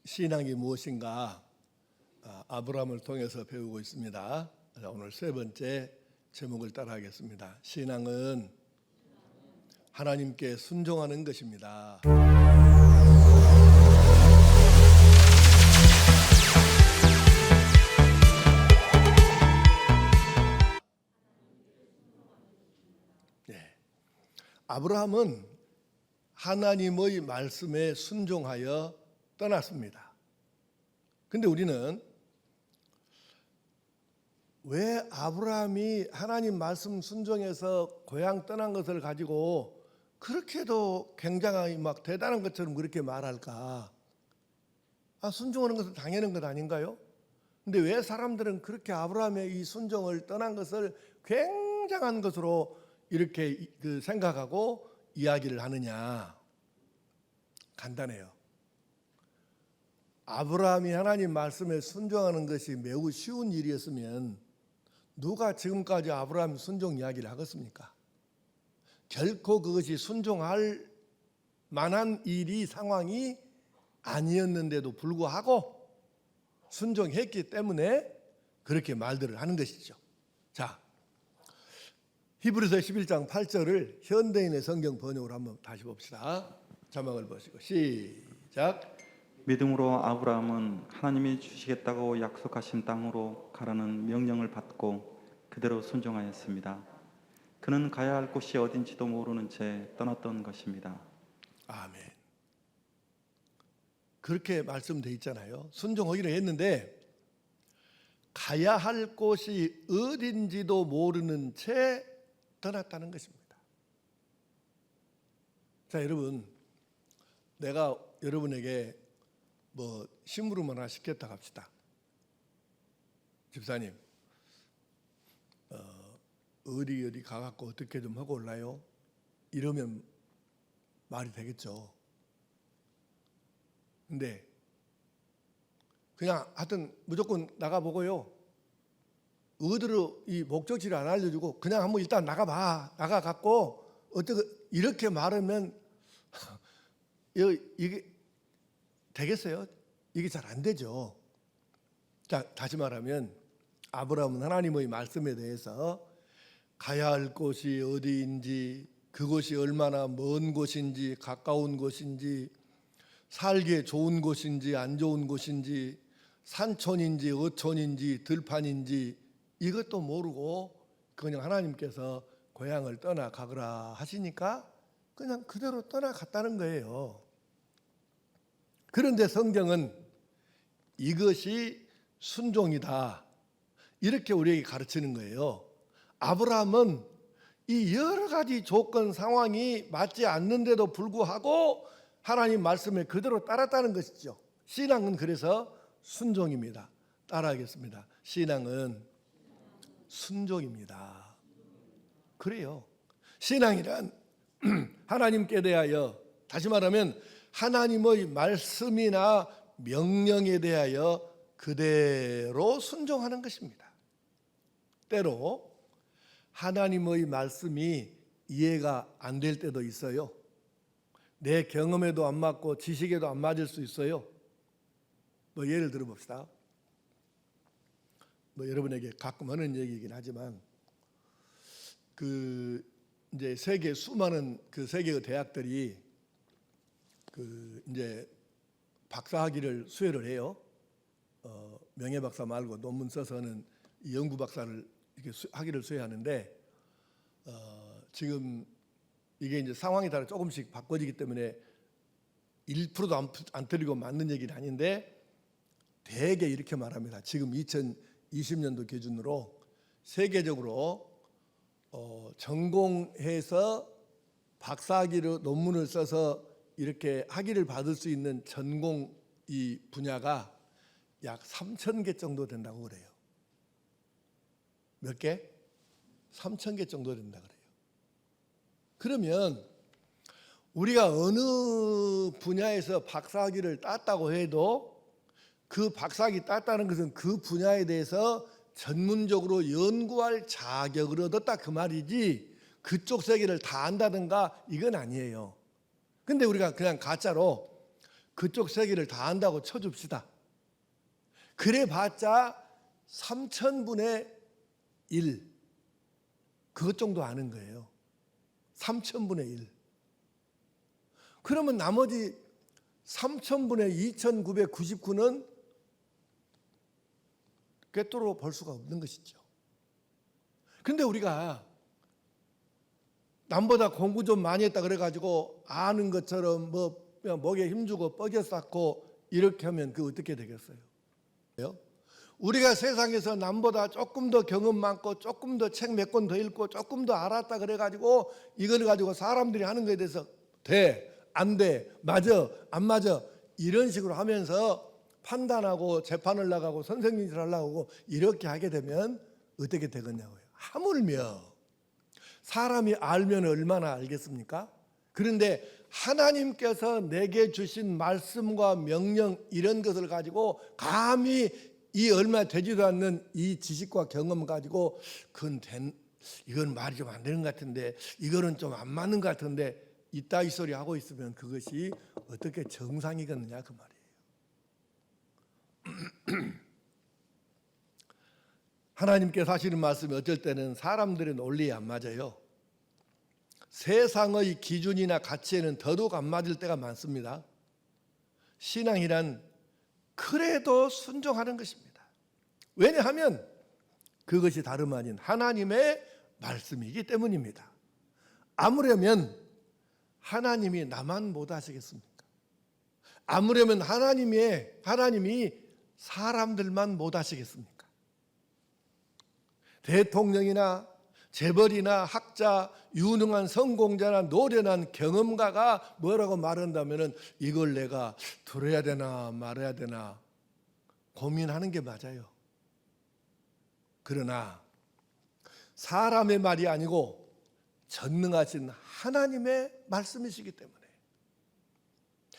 신앙이 무엇인가 아브라함을 통해서 배우고 있습니다. 오늘 세 번째 제목을 따라하겠습니다. 신앙은 하나님께 순종하는 것입니다. 아브라함은 하나님의 말씀에 순종하여 떠났습니다. 근데 우리는 왜 아브라함이 하나님 말씀 순종해서 고향 떠난 것을 가지고 그렇게도 굉장히 막 대단한 것처럼 그렇게 말할까? 순종하는 것은 당연한 것 아닌가요? 근데 왜 사람들은 그렇게 아브라함의 이 순종을 떠난 것을 굉장한 것으로 이렇게 생각하고 이야기를 하느냐? 간단해요. 아브라함이 하나님 말씀에 순종하는 것이 매우 쉬운 일이었으면 누가 지금까지 아브라함 순종 이야기를 하겠습니까? 결코 그것이 순종할 만한 일이 상황이 아니었는데도 불구하고 순종했기 때문에 그렇게 말들을 하는 것이죠. 자, 히브리서 11장 8절을 현대인의 성경 번역으로 한번 다시 봅시다. 자막을 보시고 시작. 믿음으로 아브라함은 하나님이 주시겠다고 약속하신 땅으로 가라는 명령을 받고 그대로 순종하였습니다. 그는 가야 할 곳이 어딘지도 모르는 채 떠났던 것입니다. 아멘. 그렇게 말씀되어 있잖아요. 순종하기로 했는데 가야 할 곳이 어딘지도 모르는 채 떠났다는 것입니다. 자, 여러분, 내가 여러분에게 심부름 하나 시켰다 합시다. 집사님, 어디 가갖고 어떻게 좀 하고 올라요? 이러면 말이 되겠죠. 근데 그냥 하여튼 무조건 나가보고요, 어디로 이 목적지를 안 알려주고 그냥 한번 일단 나가봐, 나가갖고 어떻게 이렇게 말하면 이게 되겠어요? 이게 잘 안 되죠. 자, 다시 말하면 아브라함은 하나님의 말씀에 대해서 가야 할 곳이 어디인지, 그곳이 얼마나 먼 곳인지, 가까운 곳인지, 살기에 좋은 곳인지 안 좋은 곳인지, 산촌인지 어촌인지 들판인지 이것도 모르고 그냥 하나님께서 고향을 떠나가거라 하시니까 그냥 그대로 떠나갔다는 거예요. 그런데 성경은 이것이 순종이다, 이렇게 우리에게 가르치는 거예요. 아브라함은 이 여러 가지 조건 상황이 맞지 않는데도 불구하고 하나님 말씀에 그대로 따랐다는 것이죠. 신앙은 그래서 순종입니다. 따라하겠습니다. 신앙은 순종입니다. 그래요. 신앙이란 하나님께 대하여, 다시 말하면 하나님의 말씀이나 명령에 대하여 그대로 순종하는 것입니다. 때로 하나님의 말씀이 이해가 안 될 때도 있어요. 내 경험에도 안 맞고 지식에도 안 맞을 수 있어요. 예를 들어 봅시다. 여러분에게 가끔 하는 얘기이긴 하지만 이제 세계 수많은 세계의 대학들이 이제 박사학위를 수여를 해요. 명예 박사 말고 논문 써서는 연구 박사를 이렇게 학위를 수여하는데 지금 이게 이제 상황에 따라 조금씩 바꿔지기 때문에 1%도 안 틀리고 맞는 얘기는 아닌데 대개 이렇게 말합니다. 지금 2020년도 기준으로 세계적으로 전공해서 박사학위로 논문을 써서 이렇게 학위를 받을 수 있는 전공 이 분야가 약 3,000개 정도 된다고 그래요. 몇 개? 3,000개 정도 된다 그래요. 그러면 우리가 어느 분야에서 박사학위를 땄다고 해도 그 박사학위 땄다는 것은 그 분야에 대해서 전문적으로 연구할 자격을 얻었다 그 말이지 그쪽 세계를 다 안다든가 이건 아니에요. 근데 우리가 그냥 가짜로 그쪽 세계를 다 안다고 쳐줍시다. 그래봤자 3,000분의 1 그것 정도 아는 거예요. 3,000분의 1. 그러면 나머지 3,000분의 2,999는 꿰뚫어 볼 수가 없는 것이죠. 그런데 우리가 남보다 공부 좀 많이 했다 그래가지고 아는 것처럼 뭐 그냥 목에 힘주고 뻐겨 쌓고 이렇게 하면 그 어떻게 되겠어요? 우리가 세상에서 남보다 조금 더 경험 많고 조금 더 책 몇 권 더 읽고 조금 더 알았다 그래가지고 이걸 가지고 사람들이 하는 것에 대해서 돼, 안 돼, 맞아, 안 맞아 이런 식으로 하면서 판단하고 재판을 나가고 선생님질 하려고 하고 이렇게 하게 되면 어떻게 되겠냐고요. 하물며 사람이 알면 얼마나 알겠습니까? 그런데 하나님께서 내게 주신 말씀과 명령 이런 것을 가지고 감히 이 얼마 되지도 않는 이 지식과 경험 가지고 이건 말이 좀 안 되는 것 같은데 이거는 좀 안 맞는 것 같은데 이따위 소리 하고 있으면 그것이 어떻게 정상이겠느냐 그 말이에요. 하나님께서 하시는 말씀이 어쩔 때는 사람들의 논리에 안 맞아요. 세상의 기준이나 가치에는 더더욱 안 맞을 때가 많습니다. 신앙이란 그래도 순종하는 것입니다. 왜냐하면 그것이 다름 아닌 하나님의 말씀이기 때문입니다. 아무려면 하나님이 나만 못 하시겠습니까? 아무려면 하나님이 사람들만 못 하시겠습니까? 대통령이나 재벌이나 학자, 유능한 성공자나 노련한 경험가가 뭐라고 말한다면 이걸 내가 들어야 되나 말아야 되나 고민하는 게 맞아요. 그러나 사람의 말이 아니고 전능하신 하나님의 말씀이시기 때문에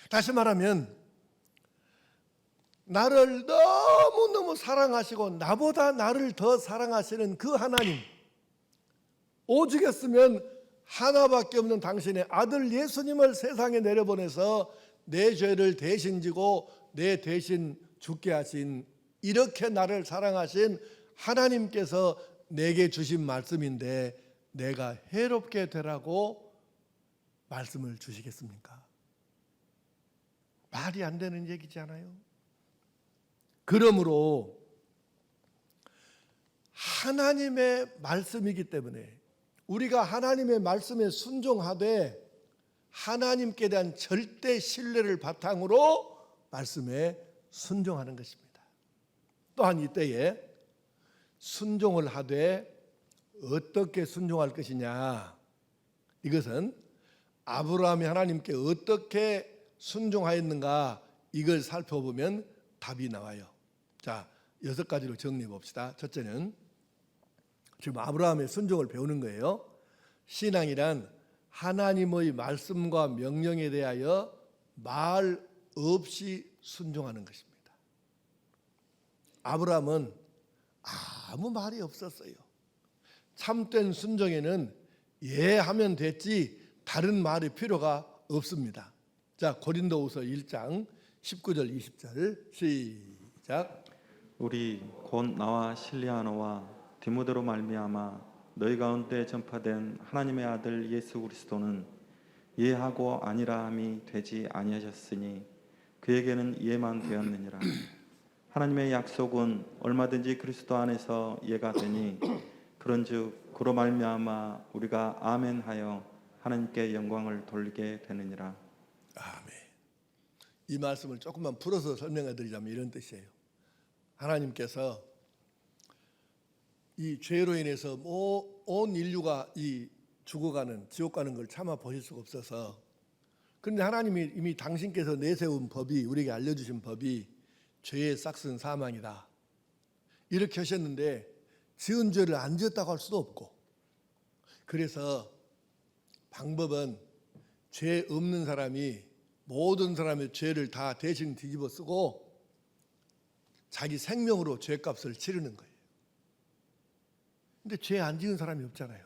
다시 말하면 나를 너무너무 사랑하시고 나보다 나를 더 사랑하시는 그 하나님 오죽했으면 하나밖에 없는 당신의 아들 예수님을 세상에 내려보내서 내 죄를 대신 지고 내 대신 죽게 하신 이렇게 나를 사랑하신 하나님께서 내게 주신 말씀인데 내가 해롭게 되라고 말씀을 주시겠습니까? 말이 안 되는 얘기잖아요. 그러므로 하나님의 말씀이기 때문에 우리가 하나님의 말씀에 순종하되 하나님께 대한 절대 신뢰를 바탕으로 말씀에 순종하는 것입니다. 또한 이때에 순종을 하되 어떻게 순종할 것이냐, 이것은 아브라함이 하나님께 어떻게 순종하였는가 이걸 살펴보면 답이 나와요. 자, 6가지로 정리해 봅시다. 첫째는 지금 아브라함의 순종을 배우는 거예요. 신앙이란 하나님의 말씀과 명령에 대하여 말 없이 순종하는 것입니다. 아브라함은 아무 말이 없었어요. 참된 순종에는 예 하면 됐지 다른 말이 필요가 없습니다. 자, 고린도후서 1장 19절 20절 시작. 우리 곧 나와 실리아노와 디모데로 말미암아 너희 가운데 전파된 하나님의 아들 예수 그리스도는 예하고 아니라함이 되지 아니하셨으니 그에게는 예만 되었느니라. 하나님의 약속은 얼마든지 그리스도 안에서 예가 되니 그런즉 그로 말미암아 우리가 아멘하여 하나님께 영광을 돌리게 되느니라. 아멘. 이 말씀을 조금만 풀어서 설명해 드리자면 이런 뜻이에요. 하나님께서 이 죄로 인해서 온 인류가 이 죽어가는 지옥 가는 걸 참아 보실 수가 없어서, 그런데 하나님이 이미 당신께서 내세운 법이, 우리에게 알려주신 법이 죄의 싹은 사망이다 이렇게 하셨는데 지은 죄를 안 지었다고 할 수도 없고, 그래서 방법은 죄 없는 사람이 모든 사람의 죄를 다 대신 뒤집어 쓰고 자기 생명으로 죄값을 치르는 거예요. 근데 죄 안 지은 사람이 없잖아요.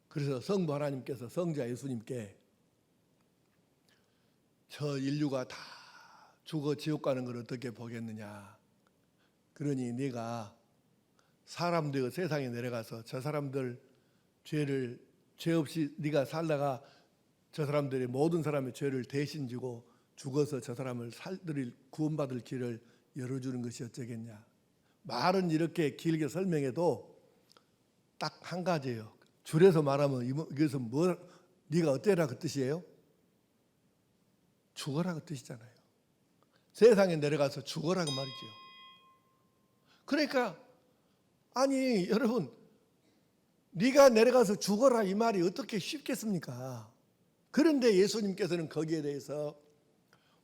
그래서 성부 하나님께서 성자 예수님께 저 인류가 다 죽어 지옥 가는 걸 어떻게 보겠느냐. 그러니 네가 사람 되어 세상에 내려가서 저 사람들 죄 없이 네가 살다가 저 사람들의 모든 사람의 죄를 대신 지고 죽어서 저 사람을 구원받을 길을 열어주는 것이 어쩌겠냐. 말은 이렇게 길게 설명해도 딱 한 가지예요. 줄여서 말하면 이것은 네가 어때라 그 뜻이에요? 죽어라 그 뜻이잖아요. 세상에 내려가서 죽어라 그 말이죠. 그러니까 아니 여러분, 네가 내려가서 죽어라 이 말이 어떻게 쉽겠습니까? 그런데 예수님께서는 거기에 대해서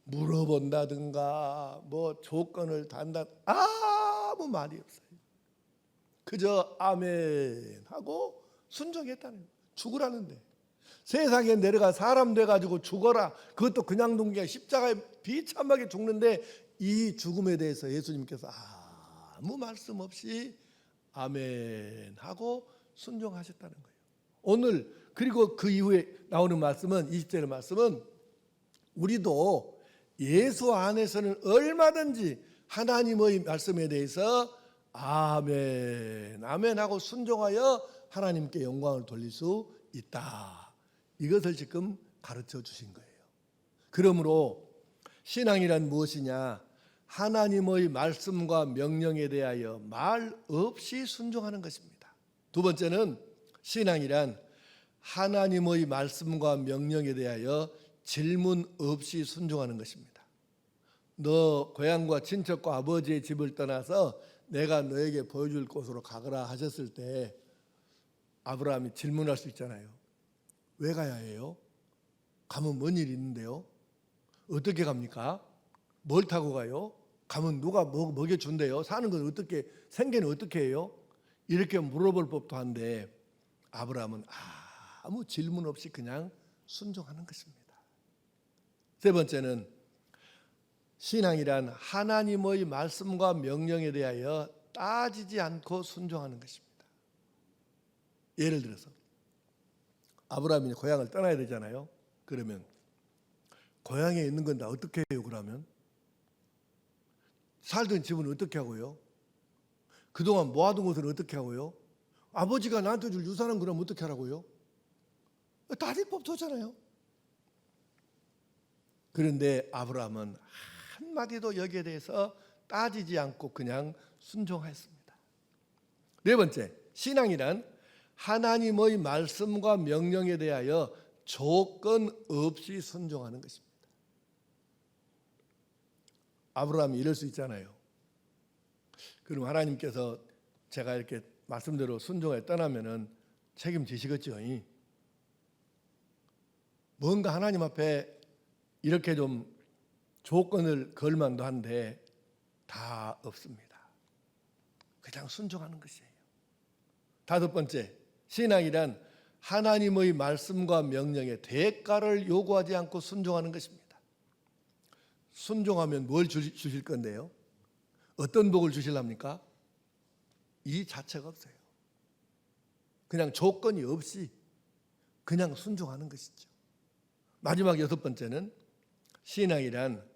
물어본다든가 뭐 조건을 단다 아무 말이 없어요. 그저 아멘 하고 순종했다는 거예요. 죽으라는데 세상에 내려가 사람 돼가지고 죽어라, 그것도 그냥 죽는 게 십자가에 비참하게 죽는데 이 죽음에 대해서 예수님께서 아무 말씀 없이 아멘 하고 순종하셨다는 거예요. 오늘 그리고 그 이후에 나오는 말씀은 20절의 말씀은 우리도 예수 안에서는 얼마든지 하나님의 말씀에 대해서 아멘 아멘 하고 순종하여 하나님께 영광을 돌릴 수 있다. 이것을 지금 가르쳐 주신 거예요. 그러므로 신앙이란 무엇이냐? 하나님의 말씀과 명령에 대하여 말 없이 순종하는 것입니다. 두 번째는 신앙이란 하나님의 말씀과 명령에 대하여 질문 없이 순종하는 것입니다. 너 고향과 친척과 아버지의 집을 떠나서 내가 너에게 보여줄 곳으로 가거라 하셨을 때 아브라함이 질문할 수 있잖아요. 왜 가야 해요? 가면 뭔 일이 있는데요? 어떻게 갑니까? 뭘 타고 가요? 가면 누가 먹여준대요? 사는 건 어떻게, 생계는 어떻게 해요? 이렇게 물어볼 법도 한데 아브라함은 아무 질문 없이 그냥 순종하는 것입니다. 세 번째는 신앙이란 하나님의 말씀과 명령에 대하여 따지지 않고 순종하는 것입니다. 예를 들어서 아브라함이 고향을 떠나야 되잖아요. 그러면 고향에 있는 건 다 어떻게 해요? 그러면 살던 집은 어떻게 하고요? 그동안 모아둔 것은 어떻게 하고요? 아버지가 나한테 줄 유산은 그럼 어떻게 하라고요? 따질 법도 없잖아요. 그런데 아브라함은 한마디도 여기에 대해서 따지지 않고 그냥 순종했습니다. 네 번째, 신앙이란 하나님의 말씀과 명령에 대하여 조건 없이 순종하는 것입니다. 아브라함이 이럴 수 있잖아요. 그럼 하나님께서 제가 이렇게 말씀대로 순종에 떠나면은 책임지시겠죠. 뭔가 하나님 앞에 이렇게 좀 조건을 걸 만도 한데 다 없습니다. 그냥 순종하는 것이에요. 다섯 번째, 신앙이란 하나님의 말씀과 명령에 대가를 요구하지 않고 순종하는 것입니다. 순종하면 뭘 주실 건데요? 어떤 복을 주실랍니까? 이 자체가 없어요. 그냥 조건이 없이 그냥 순종하는 것이죠. 마지막 여섯 번째는 신앙이란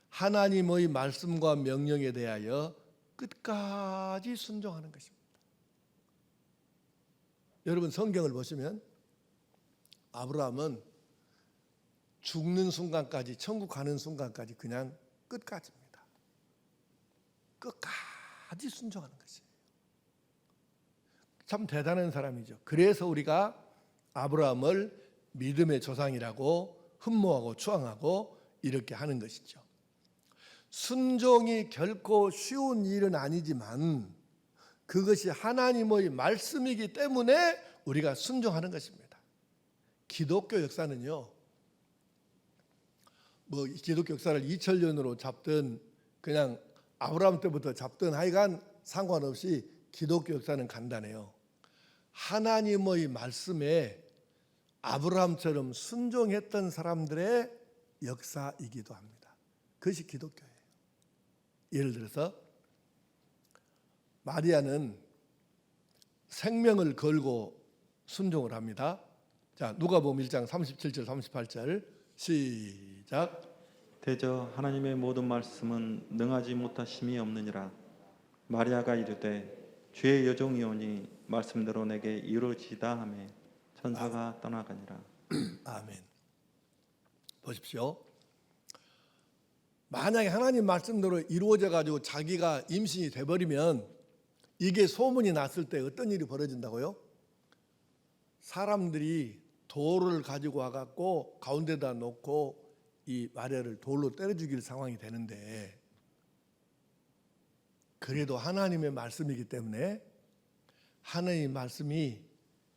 하나님의 말씀과 명령에 대하여 끝까지 순종하는 것입니다. 여러분 성경을 보시면 아브라함은 죽는 순간까지, 천국 가는 순간까지 그냥 끝까지입니다. 끝까지 순종하는 것이에요. 참 대단한 사람이죠. 그래서 우리가 아브라함을 믿음의 조상이라고 흠모하고 추앙하고 이렇게 하는 것이죠. 순종이 결코 쉬운 일은 아니지만 그것이 하나님의 말씀이기 때문에 우리가 순종하는 것입니다. 기독교 역사는요, 뭐 기독교 역사를 2000년으로 잡든 그냥 아브라함 때부터 잡든 하여간 상관없이 기독교 역사는 간단해요. 하나님의 말씀에 아브라함처럼 순종했던 사람들의 역사이기도 합니다. 그것이 기독교예요. 예를 들어서 마리아는 생명을 걸고 순종을 합니다. 자, 누가복음 1장 37절 38절 시작. 시작. 대저 하나님의 모든 말씀은 능하지 못하심이 없느니라. 마리아가 이르되 주의 여종이오니 말씀대로 내게 이루어지다 하매 천사가 떠나가니라. 아멘. 보십시오. 만약에 하나님 말씀대로 이루어져 가지고 자기가 임신이 돼버리면 이게 소문이 났을 때 어떤 일이 벌어진다고요? 사람들이 돌을 가지고 와갖고 가운데다 놓고 이 마리아를 돌로 때려 죽일 상황이 되는데, 그래도 하나님의 말씀이기 때문에 하나님의 말씀이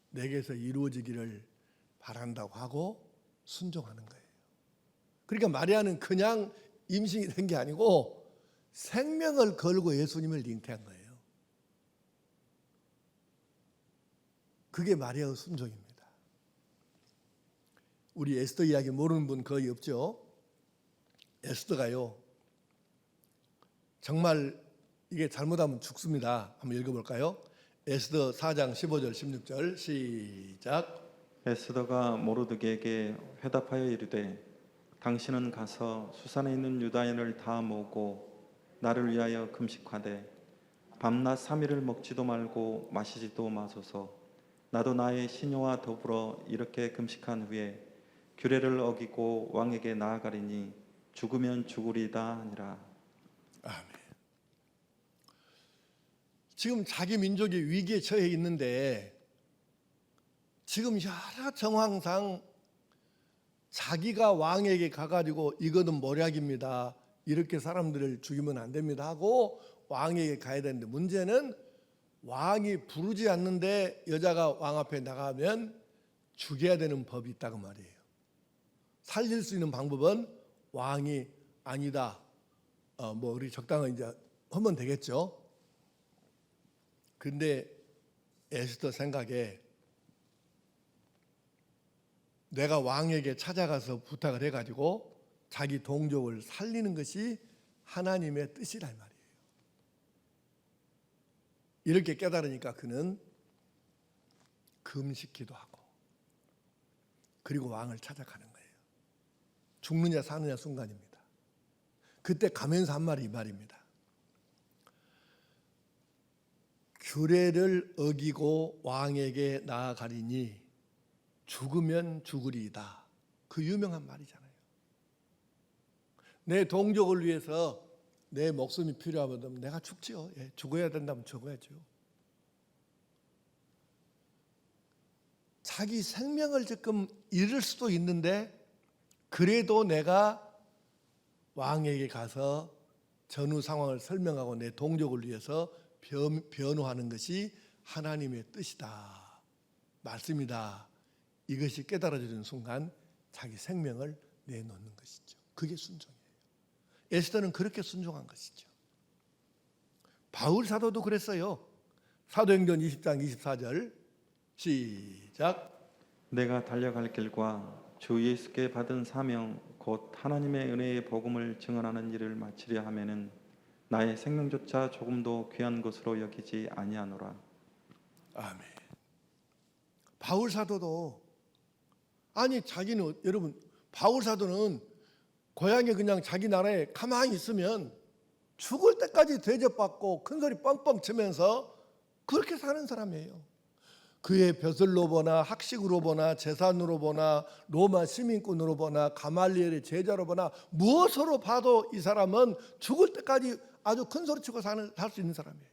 내게서 이루어지기를 바란다고 하고 순종하는 거예요. 그러니까 마리아는 그냥 임신이 된 게 아니고 생명을 걸고 예수님을 잉태한 거예요. 그게 마리아의 순종입니다. 우리 에스더 이야기 모르는 분 거의 없죠. 에스더가요, 정말 이게 잘못하면 죽습니다. 한번 읽어볼까요? 에스더 4장 15절 16절 시작. 에스더가 모르드게에게 회답하여 이르되 당신은 가서 수산에 있는 유다인을 다 모으고 나를 위하여 금식하되 밤낮 3일을 먹지도 말고 마시지도 마소서. 나도 나의 시녀와 더불어 이렇게 금식한 후에 규례를 어기고 왕에게 나아가리니 죽으면 죽으리다 하니라. 아멘. 지금 자기 민족이 위기에 처해 있는데 지금 여러 정황상 자기가 왕에게 가가지고 이거는 모략입니다, 이렇게 사람들을 죽이면 안 됩니다 하고 왕에게 가야 되는데, 문제는 왕이 부르지 않는데 여자가 왕 앞에 나가면 죽여야 되는 법이 있다고 말이에요. 살릴 수 있는 방법은 왕이 아니다, 우리 적당히 이제 하면 되겠죠. 근데 에스더 생각에 내가 왕에게 찾아가서 부탁을 해가지고 자기 동족을 살리는 것이 하나님의 뜻이란 말이에요. 이렇게 깨달으니까 그는 금식기도 하고 그리고 왕을 찾아가는 거예요. 죽느냐 사느냐 순간입니다. 그때 가면서 한 말이 이 말입니다. 규례를 어기고 왕에게 나아가리니 죽으면 죽으리이다. 그 유명한 말이잖아요. 내 동족을 위해서 내 목숨이 필요하면 내가 죽지요. 예, 죽어야 된다면 죽어야죠. 자기 생명을 조금 잃을 수도 있는데 그래도 내가 왕에게 가서 전후 상황을 설명하고 내 동족을 위해서 변호하는 것이 하나님의 뜻이다, 말씀이다, 이것이 깨달아지는 순간 자기 생명을 내놓는 것이죠. 그게 순종이에요. 에스더는 그렇게 순종한 것이죠. 바울 사도도 그랬어요. 사도행전 20장 24절 시작. 내가 달려갈 길과 주 예수께 받은 사명 곧 하나님의 은혜의 복음을 증언하는 일을 마치려 하면은 나의 생명조차 조금도 귀한 것으로 여기지 아니하노라. 아멘. 바울 사도도 자기는, 여러분, 바울 사도는 고향에 그냥 자기 나라에 가만히 있으면 죽을 때까지 대접받고 큰소리 뻥뻥 치면서 그렇게 사는 사람이에요. 그의 벼슬로 보나 학식으로 보나 재산으로 보나 로마 시민권으로 보나 가말리엘의 제자로 보나 무엇으로 봐도 이 사람은 죽을 때까지 아주 큰소리치고 살 수 있는 사람이에요.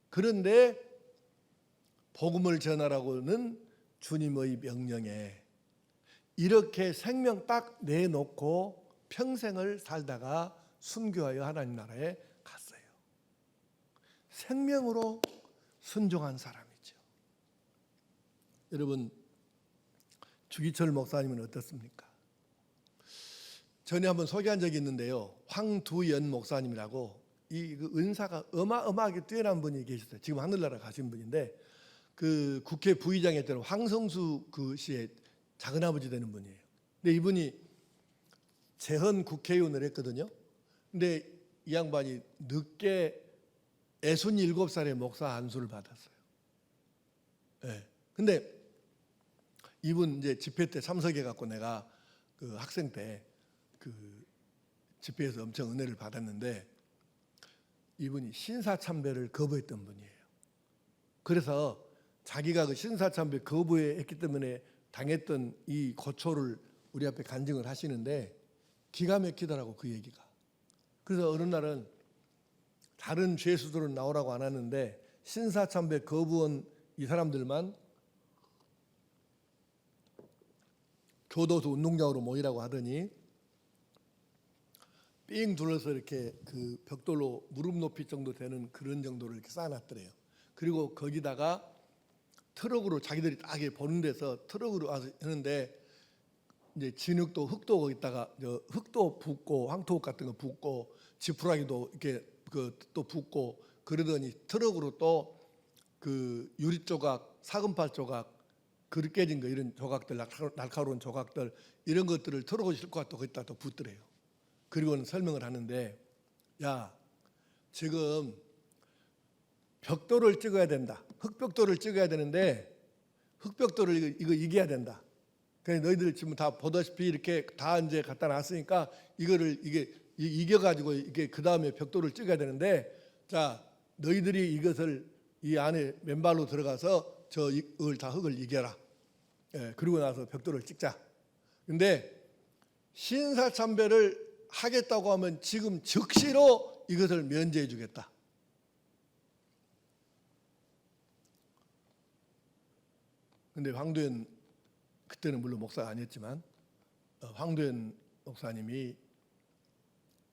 그런데 복음을 전하라고는 주님의 명령에 이렇게 생명 딱 내놓고 평생을 살다가 순교하여 하나님 나라에 갔어요. 생명으로 순종한 사람이죠. 여러분, 주기철 목사님은 어떻습니까? 전에 한번 소개한 적이 있는데요. 황두연 목사님이라고 그 은사가 어마어마하게 뛰어난 분이 계셨어요. 지금 하늘나라 가신 분인데 그 국회 부의장이었던 황성수 그 씨의 작은아버지 되는 분이에요. 근데 이분이 재헌 국회의원을 했거든요. 근데 이 양반이 늦게 67살에 목사 안수를 받았어요. 네. 근데 이분 이제 집회 때 참석해 갖고 내가 그 학생 때 그 집회에서 엄청 은혜를 받았는데 이분이 신사참배를 거부했던 분이에요. 그래서 자기가 그 신사참배 거부했기 때문에 당했던 이 고초를 우리 앞에 간증을 하시는데 기가 막히더라고 그 얘기가. 그래서 어느 날은 다른 죄수들은 나오라고 안 하는데 신사참배 거부한 이 사람들만 교도소 운동장으로 모이라고 하더니 삥 둘러서 이렇게 그 벽돌로 무릎 높이 정도 되는 그런 정도를 이렇게 쌓아놨더래요. 그리고 거기다가 트럭으로 자기들이 딱 보는 데서 트럭으로 와서 하는데 이제 진흙도 흙도 거기다가 흙도 붓고 황토 같은 거 붓고 지푸라기도 이렇게 그 또 붓고 그러더니 트럭으로 또 그 유리 조각, 사금팔 조각, 그릇 깨진 거 이런 조각들 날카로운 조각들 이런 것들을 트럭으로 싣고 또 거기다 또 붓더래요. 그리고는 설명을 하는데 야 지금 벽돌을 찍어야 된다. 흙벽돌을 찍어야 되는데 흙벽돌을 이거 이겨야 된다. 그래서 너희들 지금 다 보다시피 이렇게 다 이제 갖다 놨으니까 이거를 이게 이겨가지고 이게 그 다음에 벽돌을 찍어야 되는데 자 너희들이 이것을 이 안에 맨발로 들어가서 저 흙을 이겨라. 예, 그리고 나서 벽돌을 찍자. 근데 신사참배를 하겠다고 하면 지금 즉시로 이것을 면제해 주겠다. 근데 황도현 그때는 물론 목사가 아니었지만 황도현 목사님이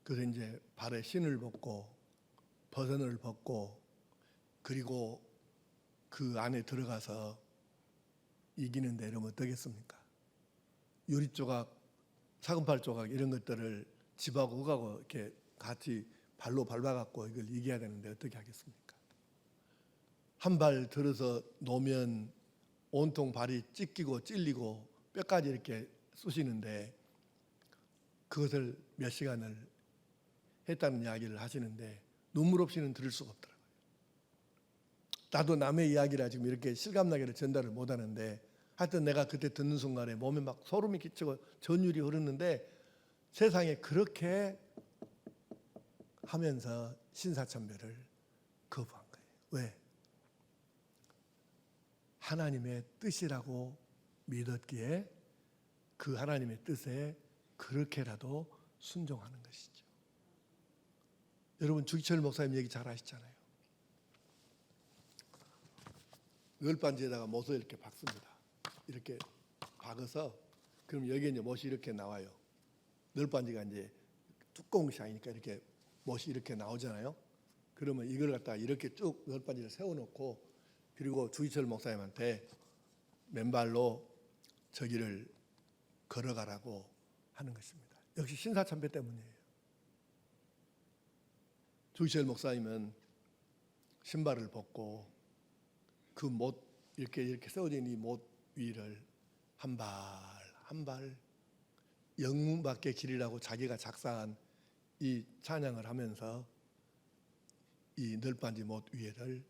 그래서 이제 발에 신을 벗고 버선을 벗고 그리고 그 안에 들어가서 이기는데 이러면 어떻겠습니까? 유리 조각, 사금팔 조각 이런 것들을 집하고 흙하고 이렇게 같이 발로 밟아갖고 이걸 이겨야 되는데 어떻게 하겠습니까? 한 발 들어서 놓으면 온통 발이 찢기고 찔리고 뼈까지 이렇게 쑤시는데 그것을 몇 시간을 했다는 이야기를 하시는데 눈물 없이는 들을 수가 없더라고요. 나도 남의 이야기라 지금 이렇게 실감나게를 전달을 못하는데 하여튼 내가 그때 듣는 순간에 몸에 막 소름이 끼치고 전율이 흐르는데 세상에 그렇게 하면서 신사참배를 거부한 거예요. 왜? 하나님의 뜻이라고 믿었기에 그 하나님의 뜻에 그렇게라도 순종하는 것이죠. 여러분 주기철 목사님 얘기 잘 아시잖아요. 열반지에다가 못을 이렇게 박습니다. 이렇게 박아서 그럼 여기에 이제 못이 이렇게 나와요. 열반지가 이제 두꺼운 것이 아니니까 이렇게 못이 이렇게 나오잖아요. 그러면 이걸 갖다가 이렇게 쭉 열반지를 세워놓고 그리고 주기철 목사님한테 맨발로 저기를 걸어가라고 하는 것입니다. 역시 신사참배 때문이에요. 주기철 목사님은 신발을 벗고 그 못 이렇게 세워진 이 못 위를 한 발 한 발 영문밖에 길이라고 자기가 작사한 이 찬양을 하면서 이 널빤지 못 위를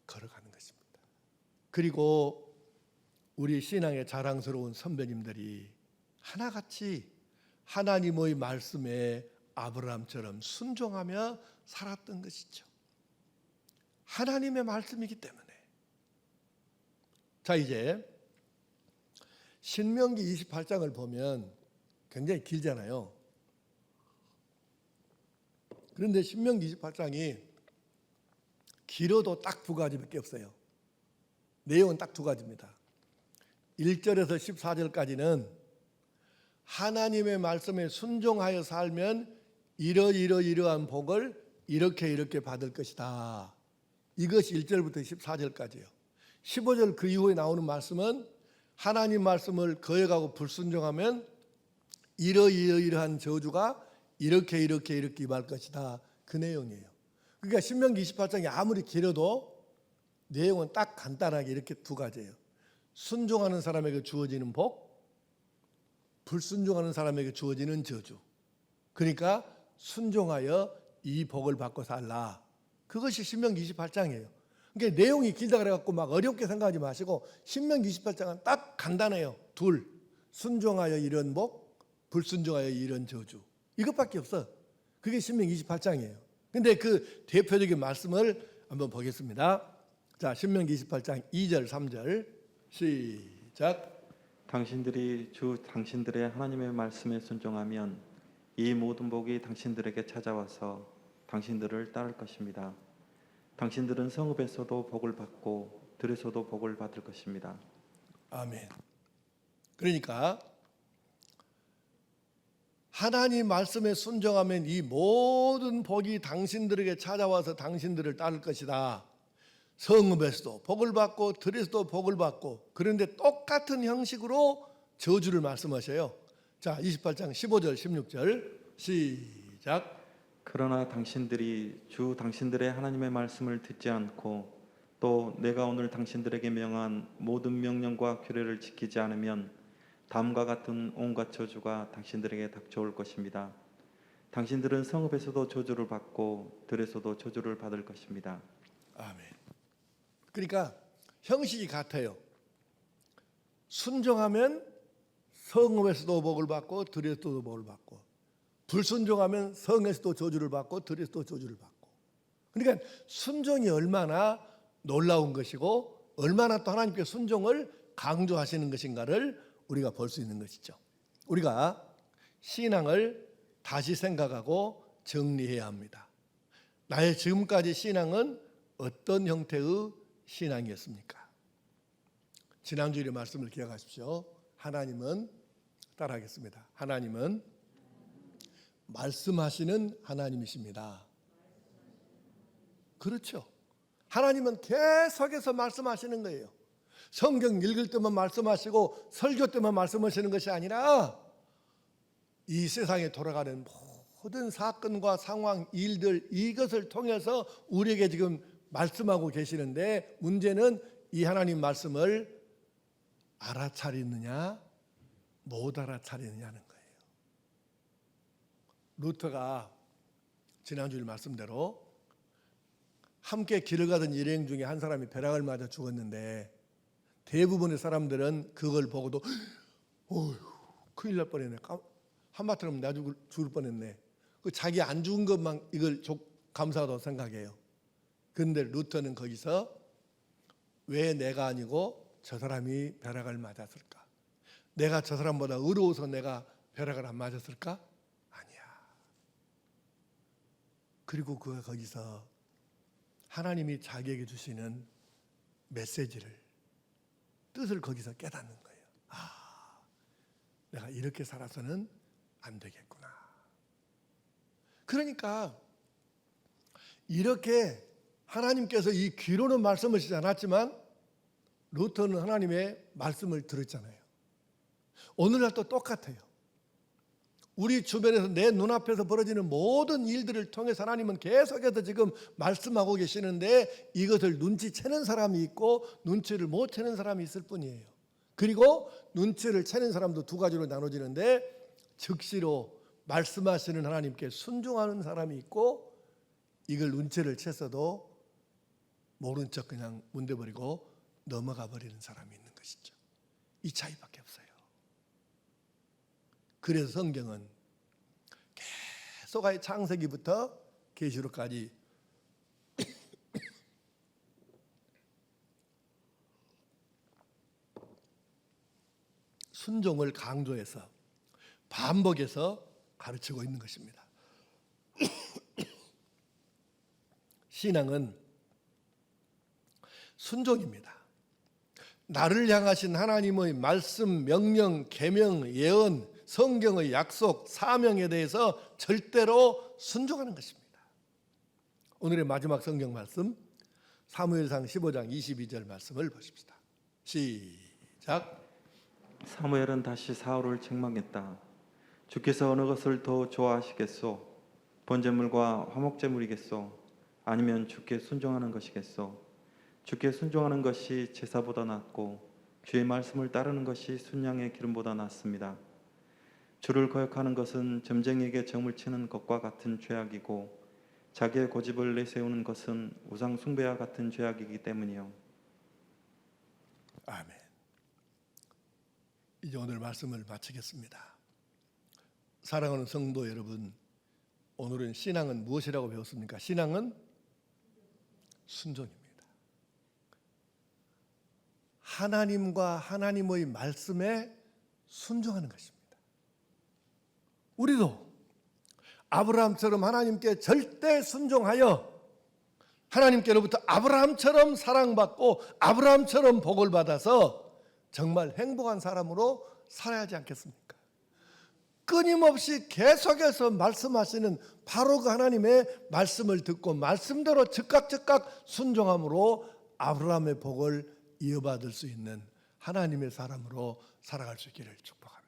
걸어가는 것입니다. 그리고 우리 신앙의 자랑스러운 선배님들이 하나같이 하나님의 말씀에 아브라함처럼 순종하며 살았던 것이죠. 하나님의 말씀이기 때문에. 자 이제 신명기 28장을 보면 굉장히 길잖아요. 그런데 신명기 28장이 길어도 딱 두 가지밖에 없어요. 내용은 딱 두 가지입니다. 1절에서 14절까지는 하나님의 말씀에 순종하여 살면 이러한 복을 이렇게 받을 것이다. 이것이 1절부터 14절까지예요. 15절 그 이후에 나오는 말씀은 하나님 말씀을 거역하고 불순종하면 이러한 저주가 이렇게 임할 것이다. 그 내용이에요. 그러니까 신명기 28장이 아무리 길어도 내용은 딱 간단하게 이렇게 두 가지예요. 순종하는 사람에게 주어지는 복, 불순종하는 사람에게 주어지는 저주. 그러니까 순종하여 이 복을 받고 살라. 그것이 신명기 28장이에요. 그러니까 내용이 길다 그래갖고 막 어렵게 생각하지 마시고 신명기 28장은 딱 간단해요. 둘, 순종하여 이런 복, 불순종하여 이런 저주. 이것밖에 없어. 그게 신명기 28장이에요. 근데 그 대표적인 말씀을 한번 보겠습니다. 자, 신명기 28장 2절 3절 시작. 당신들이 주 당신들의 하나님의 말씀에 순종하면 이 모든 복이 당신들에게 찾아와서 당신들을 따를 것입니다. 당신들은 성읍에서도 복을 받고 들에서도 복을 받을 것입니다. 아멘. 그러니까 하나님 말씀에 순종하면 이 모든 복이 당신들에게 찾아와서 당신들을 따를 것이다. 성읍에서도 복을 받고 들에서도 복을 받고. 그런데 똑같은 형식으로 저주를 말씀하셔요. 자, 28장 15절 16절 시작. 그러나 당신들이 주 당신들의 하나님의 말씀을 듣지 않고 또 내가 오늘 당신들에게 명한 모든 명령과 규례를 지키지 않으면 다음과 같은 온갖 저주가 당신들에게 닥쳐올 것입니다. 당신들은 성읍에서도 저주를 받고 들에서도 저주를 받을 것입니다. 아멘. 그러니까 형식이 같아요. 순종하면 성읍에서도 복을 받고 들에서도 복을 받고, 불순종하면 성에서도 저주를 받고 들에서도 저주를 받고. 그러니까 순종이 얼마나 놀라운 것이고 얼마나 또 하나님께 순종을 강조하시는 것인가를 우리가 볼 수 있는 것이죠. 우리가 신앙을 다시 생각하고 정리해야 합니다. 나의 지금까지 신앙은 어떤 형태의 신앙이었습니까? 지난주일의 말씀을 기억하십시오. 하나님은, 따라하겠습니다. 하나님은 말씀하시는 하나님이십니다. 그렇죠. 하나님은 계속해서 말씀하시는 거예요. 성경 읽을 때만 말씀하시고 설교 때만 말씀하시는 것이 아니라 이 세상에 돌아가는 모든 사건과 상황, 일들, 이것을 통해서 우리에게 지금 말씀하고 계시는데, 문제는 이 하나님 말씀을 알아차리느냐 못 알아차리느냐는 거예요. 루터가 지난주에 말씀대로 함께 길을 가던 일행 중에 한 사람이 벼락을 맞아 죽었는데, 대부분의 사람들은 그걸 보고도 어휴, 큰일 날 뻔했네. 한마디로 나 죽을 뻔했네. 자기 안 죽은 것만 이걸 감사하다고 생각해요. 그런데 루터는 거기서 왜 내가 아니고 저 사람이 벼락을 맞았을까? 내가 저 사람보다 의로워서 내가 벼락을 안 맞았을까? 아니야. 그리고 그가 거기서 하나님이 자기에게 주시는 메시지를, 뜻을 거기서 깨닫는 거예요. 아, 내가 이렇게 살아서는 안 되겠구나. 그러니까 이렇게 하나님께서 이 귀로는 말씀하시지 않았지만 루터는 하나님의 말씀을 들었잖아요. 오늘날도 똑같아요. 우리 주변에서 내 눈앞에서 벌어지는 모든 일들을 통해서 하나님은 계속해서 지금 말씀하고 계시는데, 이것을 눈치채는 사람이 있고 눈치를 못 채는 사람이 있을 뿐이에요. 그리고 눈치를 채는 사람도 두 가지로 나눠지는데, 즉시로 말씀하시는 하나님께 순종하는 사람이 있고, 이걸 눈치를 챘어도 모른 척 그냥 문대버리고 넘어가 버리는 사람이 있는 것이죠. 이 차이밖에 없어요. 그래서 성경은 계속 창세기부터 계시록까지 순종을 강조해서 반복해서 가르치고 있는 것입니다. 신앙은 순종입니다. 나를 향하신 하나님의 말씀, 명령, 계명, 예언, 성경의 약속, 사명에 대해서 절대로 순종하는 것입니다. 오늘의 마지막 성경 말씀, 사무엘상 15장 22절 말씀을 보십시다. 시작. 사무엘은 다시 사울을 책망했다. 주께서 어느 것을 더 좋아하시겠소? 번제물과 화목제물이겠소? 아니면 주께 순종하는 것이겠소? 주께 순종하는 것이 제사보다 낫고 주의 말씀을 따르는 것이 순양의 기름보다 낫습니다. 주를 거역하는 것은 점쟁이에게 점을 치는 것과 같은 죄악이고 자기의 고집을 내세우는 것은 우상 숭배와 같은 죄악이기 때문이요. 아멘. 이제 오늘 말씀을 마치겠습니다. 사랑하는 성도 여러분, 오늘은 신앙은 무엇이라고 배웠습니까? 신앙은 순종입니다. 하나님과 하나님의 말씀에 순종하는 것입니다. 우리도 아브라함처럼 하나님께 절대 순종하여 하나님께로부터 아브라함처럼 사랑받고 아브라함처럼 복을 받아서 정말 행복한 사람으로 살아야 하지 않겠습니까? 끊임없이 계속해서 말씀하시는 바로 그 하나님의 말씀을 듣고 말씀대로 즉각 순종함으로 아브라함의 복을 이어받을 수 있는 하나님의 사람으로 살아갈 수 있기를 축복합니다.